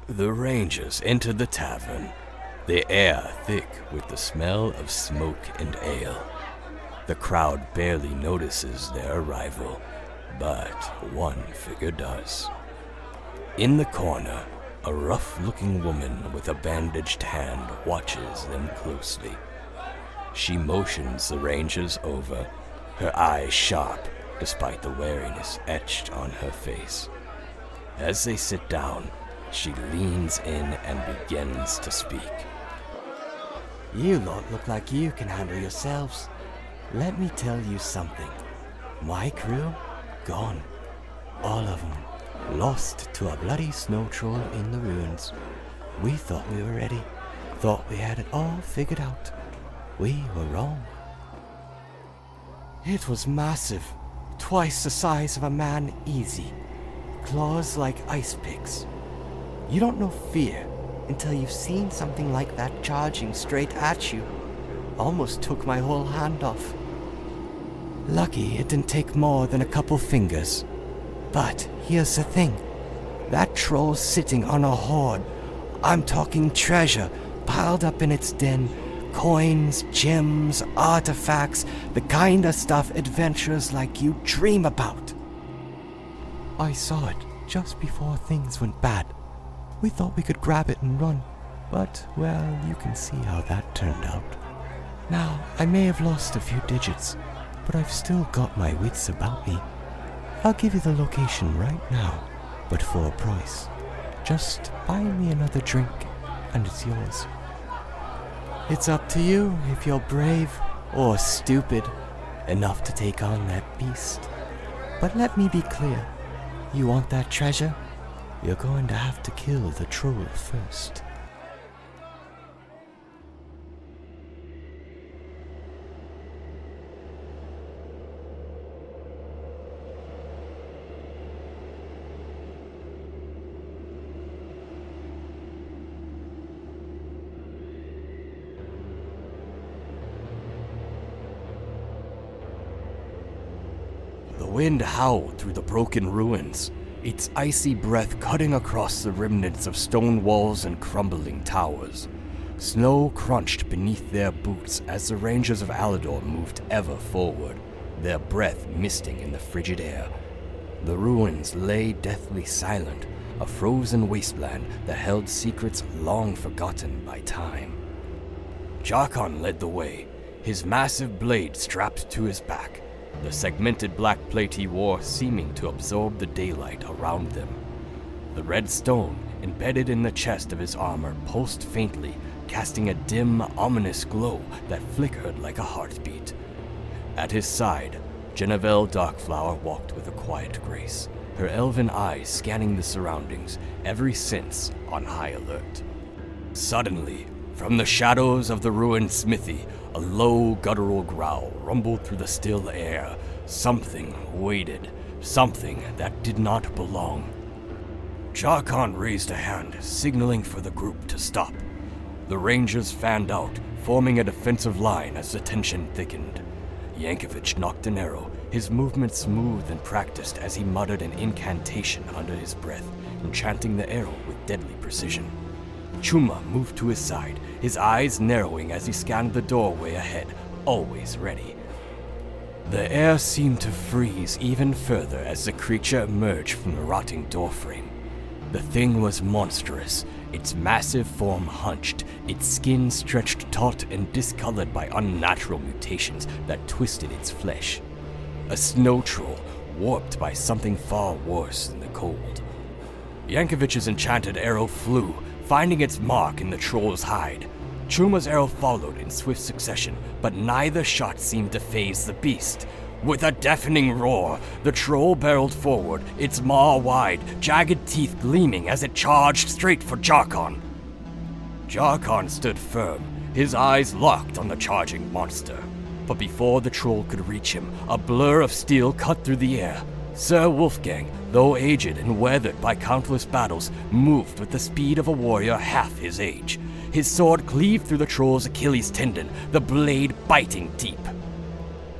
The rangers entered the tavern, the air thick with the smell of smoke and ale. The crowd barely notices their arrival, but one figure does. In the corner, a rough-looking woman with a bandaged hand watches them closely. She motions the rangers over, her eyes sharp despite the wariness etched on her face. As they sit down, she leans in and begins to speak. You lot look like you can handle yourselves. Let me tell you something. My crew, gone. All of them. Lost to a bloody snow troll in the ruins. We thought we were ready. Thought we had it all figured out. We were wrong. It was massive. Twice the size of a man easy. Claws like ice picks. You don't know fear until you've seen something like that charging straight at you. Almost took my whole hand off. Lucky it didn't take more than a couple fingers. But here's the thing. That troll's sitting on a hoard. I'm talking treasure piled up in its den. Coins, gems, artifacts, the kind of stuff adventurers like you dream about. I saw it just before things went bad. We thought we could grab it and run, but, well, you can see how that turned out. Now, I may have lost a few digits, but I've still got my wits about me. I'll give you the location right now, but for a price. Just buy me another drink, and it's yours. It's up to you if you're brave or stupid enough to take on that beast. But let me be clear. You want that treasure? You're going to have to kill the troll first. The wind howled through the broken ruins, its icy breath cutting across the remnants of stone walls and crumbling towers. Snow crunched beneath their boots as the rangers of Alador moved ever forward, their breath misting in the frigid air. The ruins lay deathly silent, a frozen wasteland that held secrets long forgotten by time. Jarkon led the way, his massive blade strapped to his back, the segmented black plate he wore seeming to absorb the daylight around them. The red stone, embedded in the chest of his armor, pulsed faintly, casting a dim, ominous glow that flickered like a heartbeat. At his side, Genevieve Darkflower walked with a quiet grace, her elven eyes scanning the surroundings, every sense on high alert. Suddenly, from the shadows of the ruined smithy, a low, guttural growl rumbled through the still air. Something waited, something that did not belong. Jarkon raised a hand, signaling for the group to stop. The rangers fanned out, forming a defensive line as the tension thickened. Yankovic knocked an arrow, his movement smooth and practiced as he muttered an incantation under his breath, enchanting the arrow with deadly precision. Chuma moved to his side, his eyes narrowing as he scanned the doorway ahead, always ready. The air seemed to freeze even further as the creature emerged from the rotting doorframe. The thing was monstrous, its massive form hunched, its skin stretched taut and discolored by unnatural mutations that twisted its flesh. A snow troll, warped by something far worse than the cold. Yankovic's enchanted arrow flew, finding its mark in the troll's hide. Chuma's arrow followed in swift succession, but neither shot seemed to faze the beast. With a deafening roar, the troll barreled forward, its maw wide, jagged teeth gleaming as it charged straight for Jarkon. Jarkon stood firm, his eyes locked on the charging monster. But before the troll could reach him, a blur of steel cut through the air. Sir Wolfgang, though aged and weathered by countless battles, moved with the speed of a warrior half his age. His sword cleaved through the troll's Achilles tendon, the blade biting deep.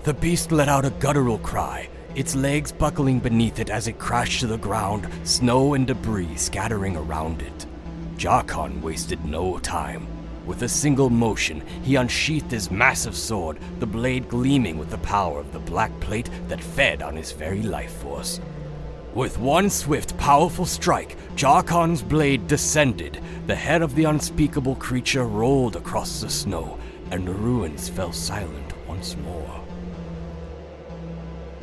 The beast let out a guttural cry, its legs buckling beneath it as it crashed to the ground, snow and debris scattering around it. Jarkon wasted no time. With a single motion, he unsheathed his massive sword, the blade gleaming with the power of the black plate that fed on his very life force. With one swift, powerful strike, Jarkon's blade descended. The head of the unspeakable creature rolled across the snow, and the ruins fell silent once more.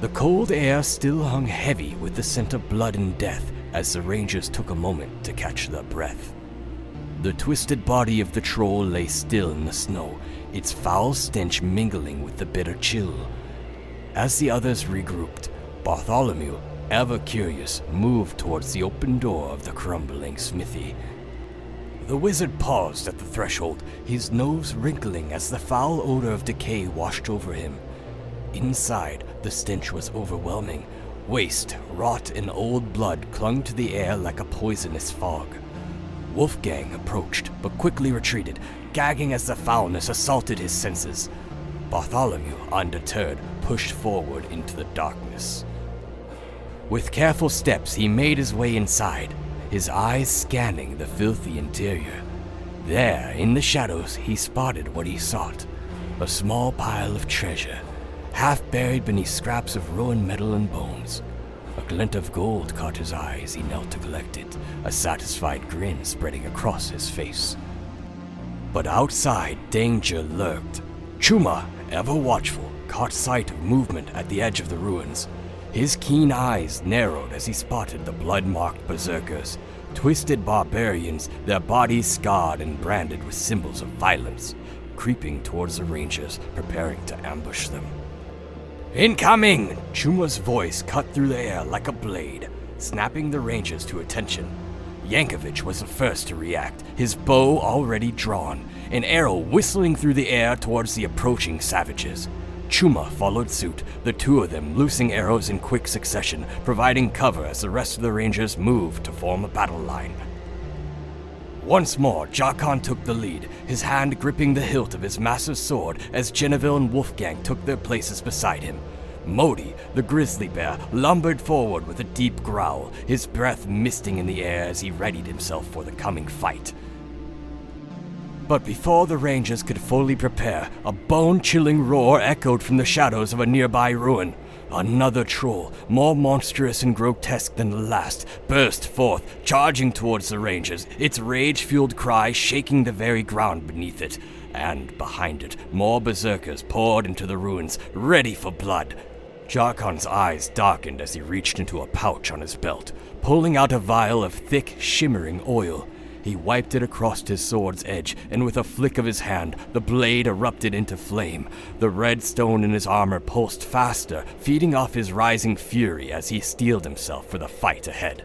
The cold air still hung heavy with the scent of blood and death as the rangers took a moment to catch their breath. The twisted body of the troll lay still in the snow, its foul stench mingling with the bitter chill. As the others regrouped, Bartholomew, ever curious, moved towards the open door of the crumbling smithy. The wizard paused at the threshold, his nose wrinkling as the foul odor of decay washed over him. Inside, the stench was overwhelming. Waste, rot, and old blood clung to the air like a poisonous fog. Wolfgang approached, but quickly retreated, gagging as the foulness assaulted his senses. Bartholomew, undeterred, pushed forward into the darkness. With careful steps, he made his way inside, his eyes scanning the filthy interior. There, in the shadows, he spotted what he sought, a small pile of treasure, half buried beneath scraps of ruined metal and bones. A glint of gold caught his eye as he knelt to collect it, a satisfied grin spreading across his face. But outside, danger lurked. Chuma, ever watchful, caught sight of movement at the edge of the ruins. His keen eyes narrowed as he spotted the blood-marked berserkers, twisted barbarians, their bodies scarred and branded with symbols of violence, creeping towards the rangers, preparing to ambush them. "Incoming!" Chuma's voice cut through the air like a blade, snapping the rangers to attention. Yankovic was the first to react, his bow already drawn, an arrow whistling through the air towards the approaching savages. Chuma followed suit, the two of them loosing arrows in quick succession, providing cover as the rest of the rangers moved to form a battle line. Once more, Jarkon took the lead, his hand gripping the hilt of his massive sword as Genevieve and Wolfgang took their places beside him. Modi, the grizzly bear, lumbered forward with a deep growl, his breath misting in the air as he readied himself for the coming fight. But before the rangers could fully prepare, a bone-chilling roar echoed from the shadows of a nearby ruin. Another troll, more monstrous and grotesque than the last, burst forth, charging towards the rangers, its rage-fueled cry shaking the very ground beneath it. And behind it, more berserkers poured into the ruins, ready for blood. Jarkon's eyes darkened as he reached into a pouch on his belt, pulling out a vial of thick, shimmering oil. He wiped it across his sword's edge, and with a flick of his hand, the blade erupted into flame. The red stone in his armor pulsed faster, feeding off his rising fury as he steeled himself for the fight ahead.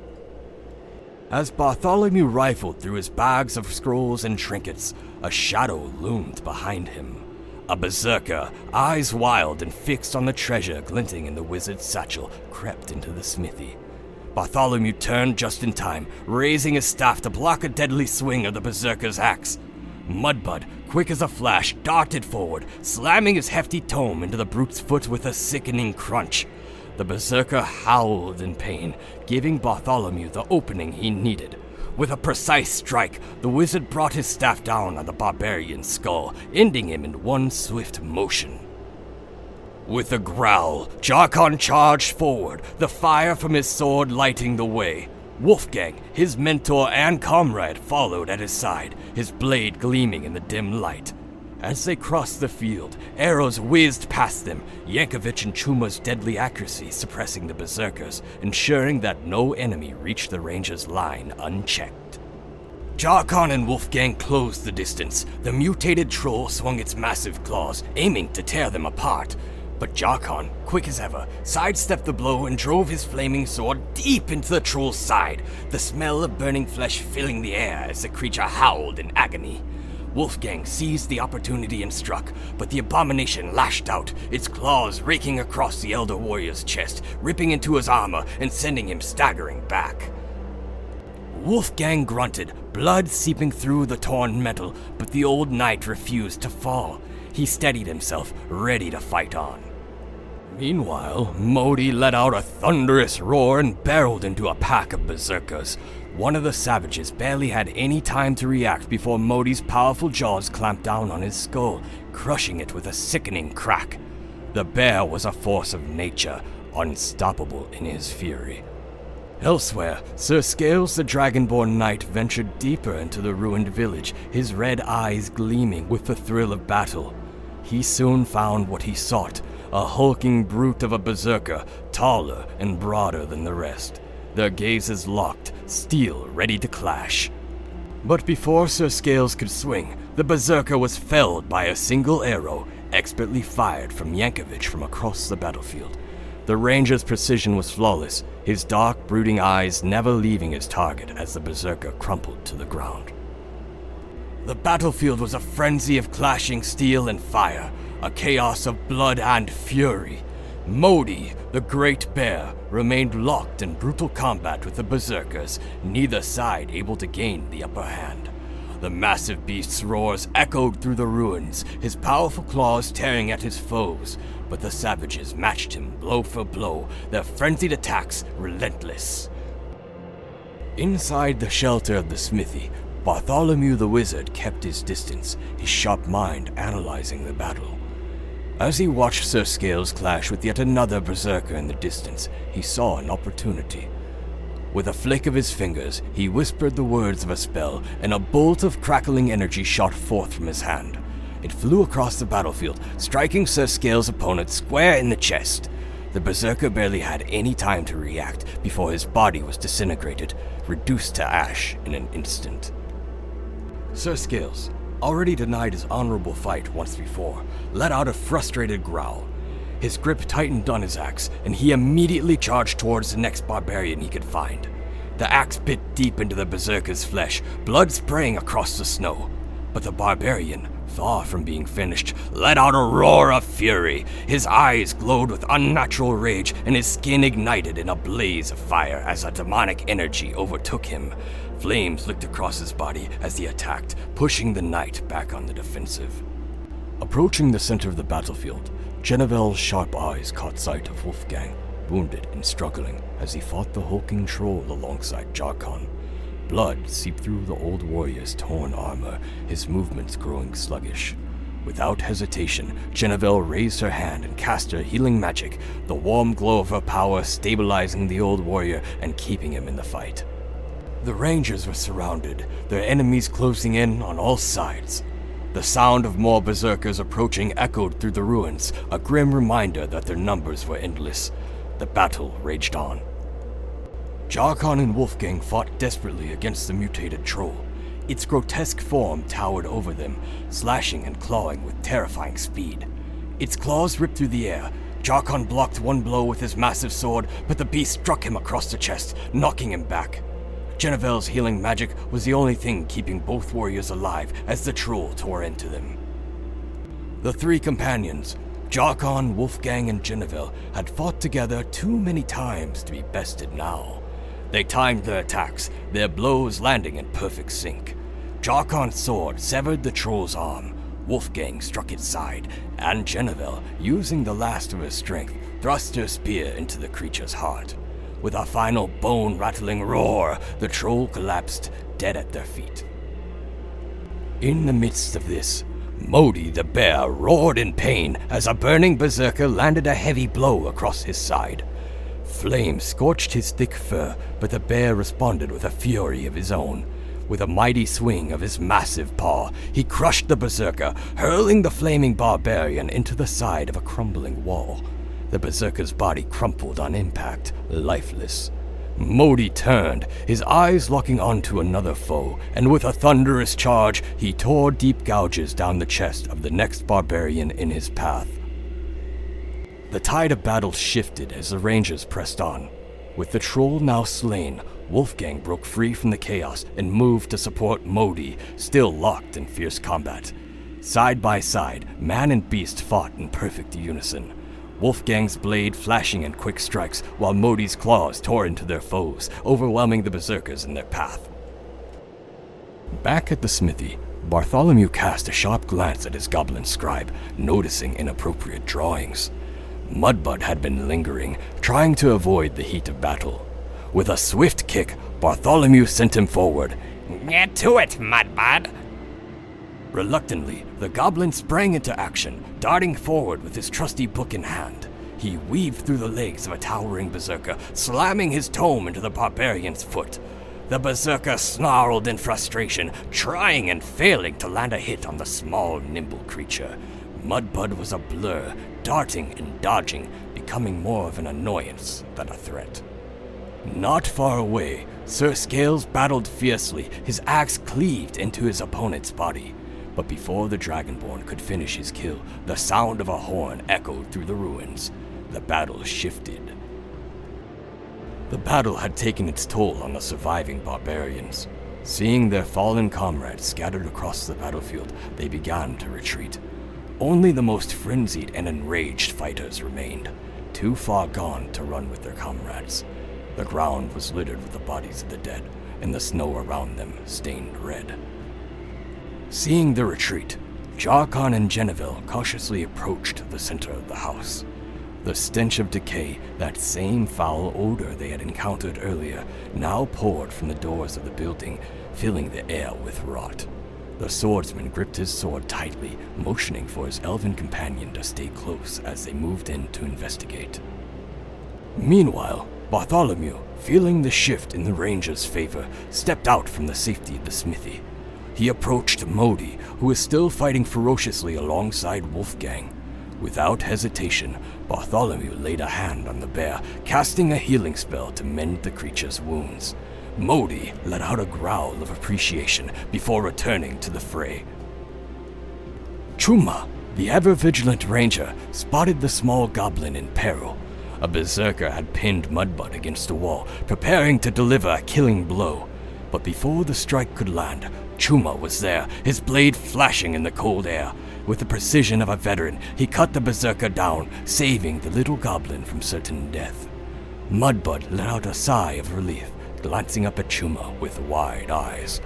As Bartholomew rifled through his bags of scrolls and trinkets, a shadow loomed behind him. A berserker, eyes wild and fixed on the treasure glinting in the wizard's satchel, crept into the smithy. Bartholomew turned just in time, raising his staff to block a deadly swing of the berserker's axe. Mudbud, quick as a flash, darted forward, slamming his hefty tome into the brute's foot with a sickening crunch. The berserker howled in pain, giving Bartholomew the opening he needed. With a precise strike, the wizard brought his staff down on the barbarian's skull, ending him in one swift motion. With a growl, Jarkon charged forward, the fire from his sword lighting the way. Wolfgang, his mentor and comrade, followed at his side, his blade gleaming in the dim light. As they crossed the field, arrows whizzed past them, Yankovic and Chuma's deadly accuracy suppressing the berserkers, ensuring that no enemy reached the rangers' line unchecked. Jarkon and Wolfgang closed the distance. The mutated troll swung its massive claws, aiming to tear them apart. But Jarkon, quick as ever, sidestepped the blow and drove his flaming sword deep into the troll's side, the smell of burning flesh filling the air as the creature howled in agony. Wolfgang seized the opportunity and struck, but the abomination lashed out, its claws raking across the elder warrior's chest, ripping into his armor and sending him staggering back. Wolfgang grunted, blood seeping through the torn metal, but the old knight refused to fall. He steadied himself, ready to fight on. Meanwhile, Modi let out a thunderous roar and barreled into a pack of berserkers. One of the savages barely had any time to react before Modi's powerful jaws clamped down on his skull, crushing it with a sickening crack. The bear was a force of nature, unstoppable in his fury. Elsewhere, Sir Scales the Dragonborn Knight ventured deeper into the ruined village, his red eyes gleaming with the thrill of battle. He soon found what he sought, a hulking brute of a berserker, taller and broader than the rest. Their gazes locked, steel ready to clash. But before Sir Scales could swing, the berserker was felled by a single arrow, expertly fired from Yankovic from across the battlefield. The ranger's precision was flawless, his dark, brooding eyes never leaving his target as the berserker crumpled to the ground. The battlefield was a frenzy of clashing steel and fire, a chaos of blood and fury. Modi, the great bear, remained locked in brutal combat with the berserkers, neither side able to gain the upper hand. The massive beast's roars echoed through the ruins, his powerful claws tearing at his foes, but the savages matched him blow for blow, their frenzied attacks relentless. Inside the shelter of the smithy, Bartholomew the wizard kept his distance, his sharp mind analyzing the battle. As he watched Sir Scales clash with yet another berserker in the distance, he saw an opportunity. With a flick of his fingers, he whispered the words of a spell, and a bolt of crackling energy shot forth from his hand. It flew across the battlefield, striking Sir Scales' opponent square in the chest. The berserker barely had any time to react before his body was disintegrated, reduced to ash in an instant. Sir Scales, already denied his honorable fight once before, let out a frustrated growl. His grip tightened on his axe, and he immediately charged towards the next barbarian he could find. The axe bit deep into the berserker's flesh, blood spraying across the snow. But the barbarian, far from being finished, let out a roar of fury. His eyes glowed with unnatural rage, and his skin ignited in a blaze of fire as a demonic energy overtook him. Flames licked across his body as he attacked, pushing the knight back on the defensive. Approaching the center of the battlefield, Genevel's sharp eyes caught sight of Wolfgang, wounded and struggling as he fought the hulking troll alongside Jarkon. Blood seeped through the old warrior's torn armor, his movements growing sluggish. Without hesitation, Genevel raised her hand and cast her healing magic, the warm glow of her power stabilizing the old warrior and keeping him in the fight. The Rangers were surrounded, their enemies closing in on all sides. The sound of more berserkers approaching echoed through the ruins, a grim reminder that their numbers were endless. The battle raged on. Jarkon and Wolfgang fought desperately against the mutated troll. Its grotesque form towered over them, slashing and clawing with terrifying speed. Its claws ripped through the air. Jarkon blocked one blow with his massive sword, but the beast struck him across the chest, knocking him back. Genevel's healing magic was the only thing keeping both warriors alive as the troll tore into them. The three companions, Jarkon, Wolfgang, and Genevel, had fought together too many times to be bested now. They timed their attacks, their blows landing in perfect sync. Jarkon's sword severed the troll's arm, Wolfgang struck its side, and Genevel, using the last of her strength, thrust her spear into the creature's heart. With a final bone-rattling roar, the troll collapsed, dead at their feet. In the midst of this, Modi the bear roared in pain as a burning berserker landed a heavy blow across his side. Flame scorched his thick fur, but the bear responded with a fury of his own. With a mighty swing of his massive paw, he crushed the berserker, hurling the flaming barbarian into the side of a crumbling wall. The berserker's body crumpled on impact, lifeless. Modi turned, his eyes locking onto another foe, and with a thunderous charge, he tore deep gouges down the chest of the next barbarian in his path. The tide of battle shifted as the Rangers pressed on. With the troll now slain, Wolfgang broke free from the chaos and moved to support Modi, still locked in fierce combat. Side by side, man and beast fought in perfect unison. Wolfgang's blade flashing in quick strikes, while Modi's claws tore into their foes, overwhelming the berserkers in their path. Back at the smithy, Bartholomew cast a sharp glance at his goblin scribe, noticing inappropriate drawings. Mudbud had been lingering, trying to avoid the heat of battle. With a swift kick, Bartholomew sent him forward. Get to it, Mudbud. Reluctantly, the goblin sprang into action, darting forward with his trusty book in hand. He weaved through the legs of a towering berserker, slamming his tome into the barbarian's foot. The berserker snarled in frustration, trying and failing to land a hit on the small, nimble creature. Mudbud was a blur, darting and dodging, becoming more of an annoyance than a threat. Not far away, Sir Scales battled fiercely, his axe cleaved into his opponent's body. But before the Dragonborn could finish his kill, the sound of a horn echoed through the ruins. The battle shifted. The battle had taken its toll on the surviving barbarians. Seeing their fallen comrades scattered across the battlefield, they began to retreat. Only the most frenzied and enraged fighters remained, too far gone to run with their comrades. The ground was littered with the bodies of the dead, and the snow around them stained red. Seeing the retreat, Jarkon and Genevieve cautiously approached the center of the house. The stench of decay, that same foul odor they had encountered earlier, now poured from the doors of the building, filling the air with rot. The swordsman gripped his sword tightly, motioning for his elven companion to stay close as they moved in to investigate. Meanwhile, Bartholomew, feeling the shift in the ranger's favor, stepped out from the safety of the smithy. He approached Modi, who was still fighting ferociously alongside Wolfgang. Without hesitation, Bartholomew laid a hand on the bear, casting a healing spell to mend the creature's wounds. Modi let out a growl of appreciation before returning to the fray. Chuma, the ever-vigilant ranger, spotted the small goblin in peril. A berserker had pinned Mudbud against a wall, preparing to deliver a killing blow. But before the strike could land, Chuma was there, his blade flashing in the cold air. With the precision of a veteran, he cut the berserker down, saving the little goblin from certain death. Mudbud let out a sigh of relief, glancing up at Chuma with wide eyes.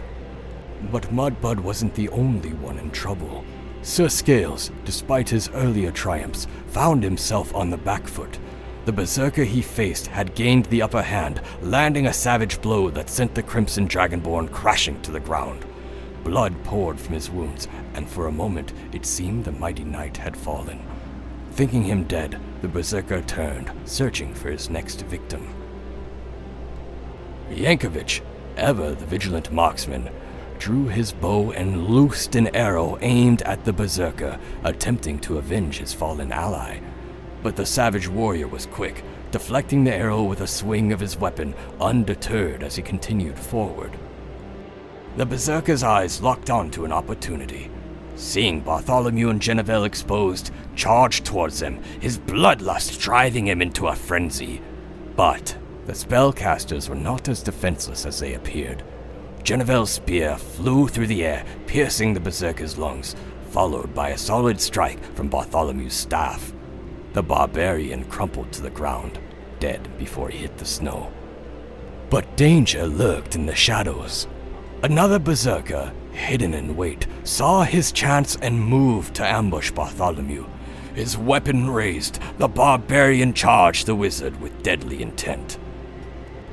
But Mudbud wasn't the only one in trouble. Sir Scales, despite his earlier triumphs, found himself on the back foot. The berserker he faced had gained the upper hand, landing a savage blow that sent the Crimson Dragonborn crashing to the ground. Blood poured from his wounds, and for a moment it seemed the mighty knight had fallen. Thinking him dead, the berserker turned, searching for his next victim. Yankovic, ever the vigilant marksman, drew his bow and loosed an arrow aimed at the berserker, attempting to avenge his fallen ally. But the savage warrior was quick, deflecting the arrow with a swing of his weapon, undeterred as he continued forward. The berserker's eyes locked onto an opportunity. Seeing Bartholomew and Genevieve exposed, charged towards them, his bloodlust driving him into a frenzy. But the spellcasters were not as defenseless as they appeared. Genevieve's spear flew through the air, piercing the berserker's lungs, followed by a solid strike from Bartholomew's staff. The barbarian crumpled to the ground, dead before he hit the snow. But danger lurked in the shadows. Another berserker, hidden in wait, saw his chance and moved to ambush Bartholomew. His weapon raised, the barbarian charged the wizard with deadly intent.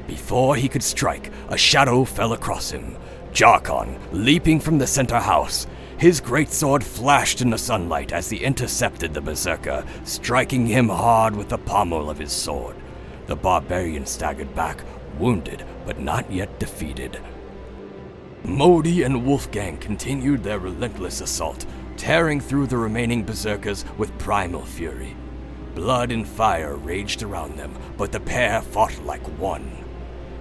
Before he could strike, a shadow fell across him. Jarkon, leaping from the center house. His greatsword flashed in the sunlight as he intercepted the berserker, striking him hard with the pommel of his sword. The barbarian staggered back, wounded but not yet defeated. Modi and Wolfgang continued their relentless assault, tearing through the remaining berserkers with primal fury. Blood and fire raged around them, but the pair fought like one.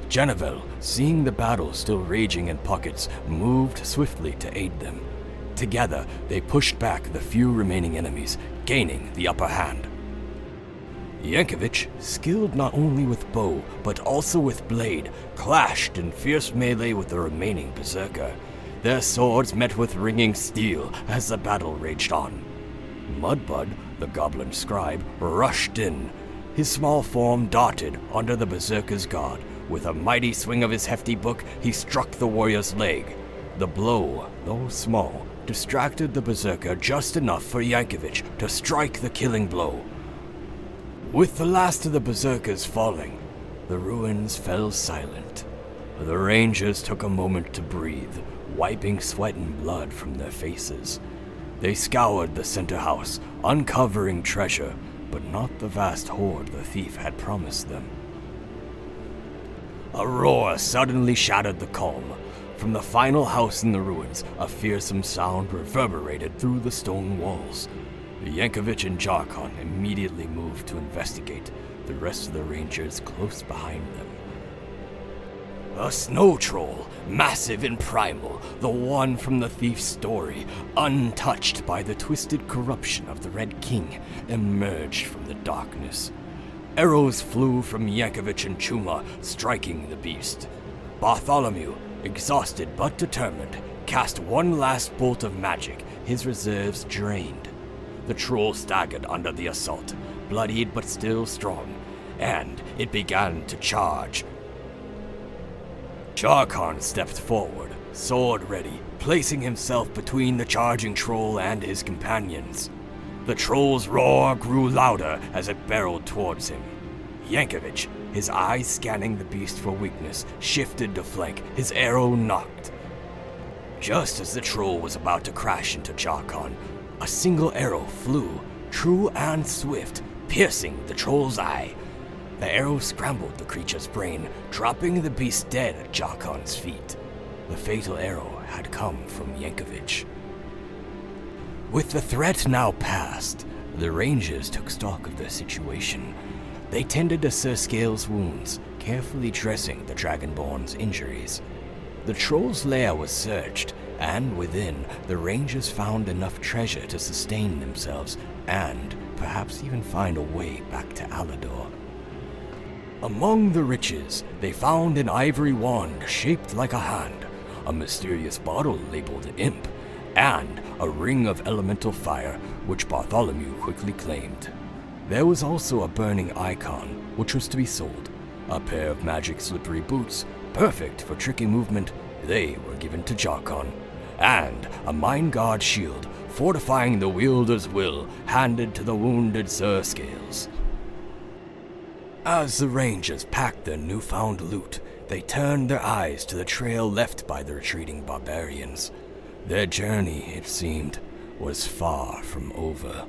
Genevieve, seeing the battle still raging in pockets, moved swiftly to aid them. Together, they pushed back the few remaining enemies, gaining the upper hand. Yankovic, skilled not only with bow, but also with blade, clashed in fierce melee with the remaining berserker. Their swords met with ringing steel as the battle raged on. Mudbud, the goblin scribe, rushed in. His small form darted under the berserker's guard. With a mighty swing of his hefty book, he struck the warrior's leg. The blow, though small, distracted the berserker just enough for Yankovic to strike the killing blow. With the last of the berserkers falling, the ruins fell silent. The Rangers took a moment to breathe, wiping sweat and blood from their faces. They scoured the center house, uncovering treasure, but not the vast hoard the thief had promised them. A roar suddenly shattered the calm. From the final house in the ruins, a fearsome sound reverberated through the stone walls. Yankovic and Jarkon immediately moved to investigate, the rest of the Rangers close behind them. A snow troll, massive and primal, the one from the thief's story, untouched by the twisted corruption of the Red King, emerged from the darkness. Arrows flew from Yankovic and Chuma, striking the beast. Bartholomew, exhausted but determined, cast one last bolt of magic, his reserves drained. The troll staggered under the assault, bloodied but still strong, and it began to charge. Jarkon stepped forward, sword ready, placing himself between the charging troll and his companions. The troll's roar grew louder as it barreled towards him. Yankovic, his eyes scanning the beast for weakness, shifted to flank, his arrow knocked. Just as the troll was about to crash into Jarkon, a single arrow flew, true and swift, piercing the troll's eye. The arrow scrambled the creature's brain, dropping the beast dead at Jarkon's feet. The fatal arrow had come from Yankovic. With the threat now past, the Rangers took stock of their situation. They tended to Sir Scale's wounds, carefully dressing the Dragonborn's injuries. The troll's lair was searched, and within, the Rangers found enough treasure to sustain themselves and perhaps even find a way back to Alador. Among the riches, they found an ivory wand shaped like a hand, a mysterious bottle labeled Imp, and a ring of elemental fire, which Bartholomew quickly claimed. There was also a burning icon, which was to be sold. A pair of magic slippery boots, perfect for tricky movement, they were given to Jarkon. And a Mind Guard shield, fortifying the wielder's will, handed to the wounded Sir Scales. As the Rangers packed their newfound loot, they turned their eyes to the trail left by the retreating barbarians. Their journey, it seemed, was far from over.